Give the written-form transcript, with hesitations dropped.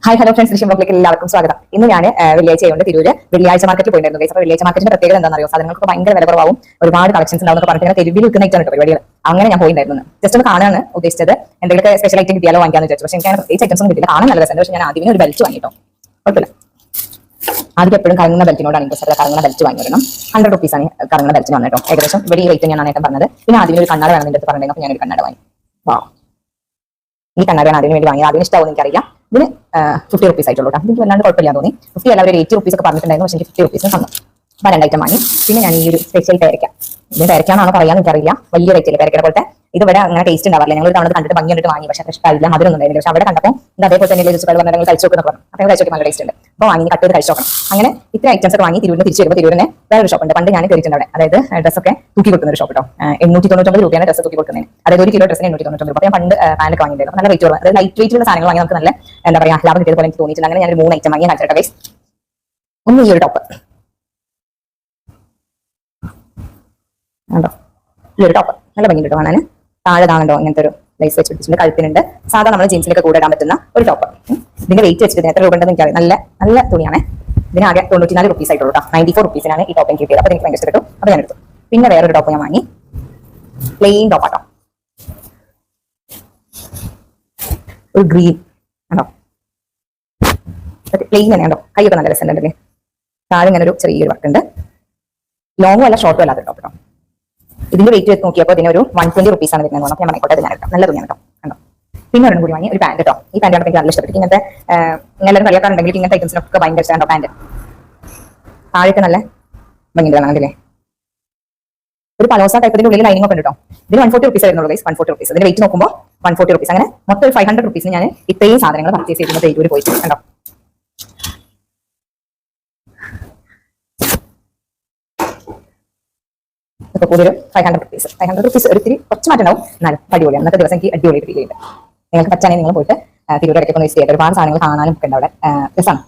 Hi hello friends, ദൃശ്യം ബ്ലോഗിലേക്ക് എല്ലാവർക്കും സ്വാഗതം. ഇന്ന് ഞാൻ വെള്ളിയാഴ്ച ആയതുകൊണ്ട് തിരൂര് വെള്ളിയാഴ്ച മാർക്കറ്റിൽ പോയിട്ടുണ്ടായിരുന്നു ഗൈസ്. അപ്പോൾ വെള്ളിയാഴ്ച മാർക്കറ്റിന്റെ പ്രത്യേകത എന്താണെന്നറിയോ? സാധനങ്ങൾക്ക് ഭയങ്കര വില കുറവാകും, ഒരുപാട് കളക്ഷൻസ് ഉണ്ടാവുന്ന പറഞ്ഞിട്ട് തെരുവിൽ നിൽക്കുന്നതായിട്ടാണ് പരിപാടികൾ. അങ്ങനെ ഞാൻ പോയിട്ടുണ്ടായിരുന്നു. ജസ്റ്റ് ഒന്ന് കാണാനാണ് ഉദ്ദേശിച്ചത്. എന്തെങ്കിലും സ്പെഷ്യൽ ഐറ്റം കിട്ടിയാലോ വാങ്ങിക്കാന്ന് വിചാരിച്ചു. പക്ഷേ എനിക്ക് പ്രത്യേകിച്ച് ഐറ്റംസ് ഒന്നും കിട്ടില്ല. കാണാൻ നല്ല രസമുണ്ട്. പക്ഷേ ഞാൻ ആദ്യമേ ഒരു ബെൽറ്റ് വാങ്ങിട്ടോ, കുഴപ്പമില്ല. ആദ്യം എപ്പോഴും കറങ്ങുന്ന ബെൽറ്റിനോടാണ് ഇൻട്രസ്റ്റ്. കറങ്ങുന്ന ബെൽറ്റ് വാങ്ങി വരണം. 100 റുപ്പീസാണ് കറങ്ങുന്ന ബെൽറ്റ് വന്നിട്ടോ. ഏകദേശം ഇവിടെ ഈ റേറ്റ് ഞാൻ നേട്ടം പറഞ്ഞത്. പിന്നെ ആദ്യം ഒരു കണ്ണട വേണം അടുത്ത് പറഞ്ഞിട്ടുണ്ടെങ്കിൽ അപ്പോൾ ഞാനൊരു കണ്ണട വാങ്ങി. വാ, ഈ കണ്ണടയാണ് അതിന് വേണ്ടി വാങ്ങി. അതിന് ഇഷ്ടമാവും എനിക്കറിയാം. ഇതിന് 50 റുപ്പീസ് ആയിട്ടുള്ളൂ. എനിക്ക് വല്ലാണ്ട് കുഴപ്പമില്ല തോന്നി. 50 അല്ല, ഒരു 80 റുപ്പീസ് ഒക്കെ പറഞ്ഞിട്ടുണ്ടായിരുന്നു. പക്ഷേ എനിക്ക് 50 റുപ്പീസ് തന്നു. അപ്പോൾ 2 ഐറ്റം വാങ്ങി. പിന്നെ ഞാൻ ഈ ഒരു സ്പെഷ്യൽ പേരയ്ക്ക, ഇതിന് പേരയ്ക്കാണെന്നാണ് പറയാൻ എനിക്കറിയില്ല. വലിയ റേറ്റില്ല പേരയ്ക്കയുടെ പോലത്തെ. ഇത് ഇവിടെ അങ്ങനെ ടേസ്റ്റ് ഉണ്ടാവില്ല. ഞങ്ങൾ തവണ കണ്ടിട്ട് ഭംഗി കണ്ടിട്ട് വാങ്ങി. പക്ഷേ ഇഷ്ടമില്ല, മധുരം ഉണ്ടായില്ല. പക്ഷേ അവിടെ കണ്ടപ്പോൾ ഇത് അതേപോലെ തന്നെ പറഞ്ഞാൽ കഴിച്ചു നോക്കുന്ന പറഞ്ഞു. അപ്പോൾ കഴിച്ചു നോക്കി നല്ല ടേസ്റ്റ് ഉണ്ട്. അപ്പോൾ വാങ്ങി കട്ട് ചെയ്ത് കഴിച്ചു നോക്കണം. അങ്ങനെ ഇത്ര ഐറ്റംസ് ഒക്കെ വാങ്ങി തിരൂരിന് തിരിച്ചു വരുമ്പോൾ തിരൂരിന് വേറൊരു ഷോപ്പ് ഉണ്ട്. പണ്ട് ഞാൻ കയറിയിട്ടുണ്ട് അവിടെ. അതായത് ഡ്രസ്സൊക്കെ തൂക്കി കൊടുക്കുന്ന ഒരു ഷോപ്പ് കേട്ടോ. 899 രൂപയാണ് ഡ്രസ്സ് തൂക്കി കൊടുക്കുന്നതിന്. അതായത് 1 കിലോ ഡ്രസ്സിന് 899 രൂപ. അപ്പോൾ ഞാൻ പണ്ട് പാനൊക്കെ വാങ്ങിയിട്ടുണ്ടായിരുന്നു. നല്ല റേറ്റ് കുറവ്. അതായത് ലൈറ്റ് വെയിറ്റുള്ള സാധനങ്ങൾ വാങ്ങി നമുക്ക് നല്ല എന്താ പറയുക ലാഭം കിട്ടിയത് പോലെ എനിക്ക് തോന്നിയിട്ടുണ്ട്. അങ്ങനെ ഞാൻ 3 ഐറ്റം വാങ്ങി കാണിച്ചിട്ട് ഗൈസ്. ഒന്ന് ഈ ഒരു ടോപ്പ് ഉണ്ടോ, ഈ ഒരു ടോപ്പ് നല്ല ഭംഗി കിട്ടും കാണാൻ. താഴെ താണുണ്ടോ ഇങ്ങനത്തെ ഒരു ലൈസ് വെച്ച് പിടിച്ചിട്ടുണ്ട്. കഴുത്തിനുണ്ട്. സാധാരണ നമ്മൾ ജീൻസിലൊക്കെ കൂടെ ഇടാൻ പറ്റുന്ന ഒരു ടോപ്പ്. ഇതിന്റെ വെയിറ്റ് വെച്ചിട്ട് എത്ര രൂപ ഉണ്ടെന്ന് എനിക്കറിയാം. നല്ല നല്ല തുണിയാണ്. ഇതിന് ആകെ 94 റുപ്പീസ് ആയിട്ടുള്ളൂ. 94 റുപ്പീസിനാണ് ഈ ടോപ്പ് എനിക്ക് കിട്ടിയത്. അപ്പോൾ എനിക്ക് ഭയങ്കര ഇഷ്ടപ്പെട്ടു. അപ്പോൾ ഞാൻ എടുത്തു. പിന്നെ വേറൊരു ടോപ്പ് ഞാൻ വാങ്ങി. പ്ലെയിൻ ടോപ്പാട്ടോ, ഒരു ഗ്രീൻ ആണോ, പ്ലെയിൻ തന്നെയാണോ. കൈയൊക്കെ നല്ല രസമുണ്ടല്ലേ. താഴെ ഇങ്ങനെ ഒരു ചെറിയൊരു വർക്ക് ഉണ്ട്. ലോങ്ങും അല്ല ഷോർട്ടും അല്ലാത്ത ടോപ്പ് കേട്ടോ. ഇതിന്റെ വെയിറ്റ് വെച്ച് നോക്കിയപ്പോൾ ഇതിന് ഒരു 120 റുപ്പീസ് ആണ് വരുന്നത്. അപ്പോൾ ഞാൻ മണിക്കോട്ടെ ഞാൻ എടുക്കാം. നല്ല തുണിയാണ് കേട്ടോ, കണ്ടോ. പിന്നെ ഒരെണ്ണം കൂടി വാങ്ങി, ഒരു പാന്റ് കേട്ടോ. ഈ പാന്റ് എനിക്ക് നല്ല ഇഷ്ടപ്പെട്ടു. ഇങ്ങനത്തെ എല്ലാവരും കളിയാക്കാറുണ്ടെങ്കിൽ ഇങ്ങനത്തെ ഐറ്റംസിനൊക്കെ ഭയങ്കര ഇഷ്ടമാണ് പാന്റ്. താഴേക്ക് നല്ല ഭംഗിയുണ്ട് കാണാണ്ടില്ലേ. ഒരു പലോസ ടൈപ്പിന്റെ ഉള്ളിൽ ലൈനിങ് ഒക്കെ ഉണ്ട് കേട്ടോ. ഇതിന് 140 റുപ്പീസ് വരുന്നുള്ളൂ ഗൈസ്. 140 റുപ്പീസ്. ഇതിന്റെ വെയിറ്റ് നോക്കുമ്പോൾ 140 റുപ്പീസ്. അങ്ങനെ മൊത്തം ഒരു 500 റുപ്പീസിന് ഞാൻ ഇത്രയും സാധനങ്ങൾ പർച്ചേസ് ചെയ്തിരുന്നത് തിരൂര് പോയിട്ട് കണ്ടോ. ഒരു 500 റുപ്പീസ്. 500 റുപ്പീസ് ഒരിത്തിരി കുറച്ച് മാറ്റം ഉണ്ടാവും, എന്നാലും അടിപൊളിയാണ്. അന്നത്തെ ദിവസം എനിക്ക് അടിപൊളിയായിട്ട് ഫീൽ ചെയ്യുന്നുണ്ട്. നിങ്ങൾക്ക് പറ്റാണെങ്കിൽ നിങ്ങൾ പോയിട്ട് തിരൂർ ഇടയ്ക്കൊക്കെ ഒന്ന് വിസിറ്റ് ചെയ്തിട്ട് ഒരുപാട് സാധനങ്ങൾ കാണാനും ഒക്കെ ഉണ്ട് അവിടെ. രസമാണ്.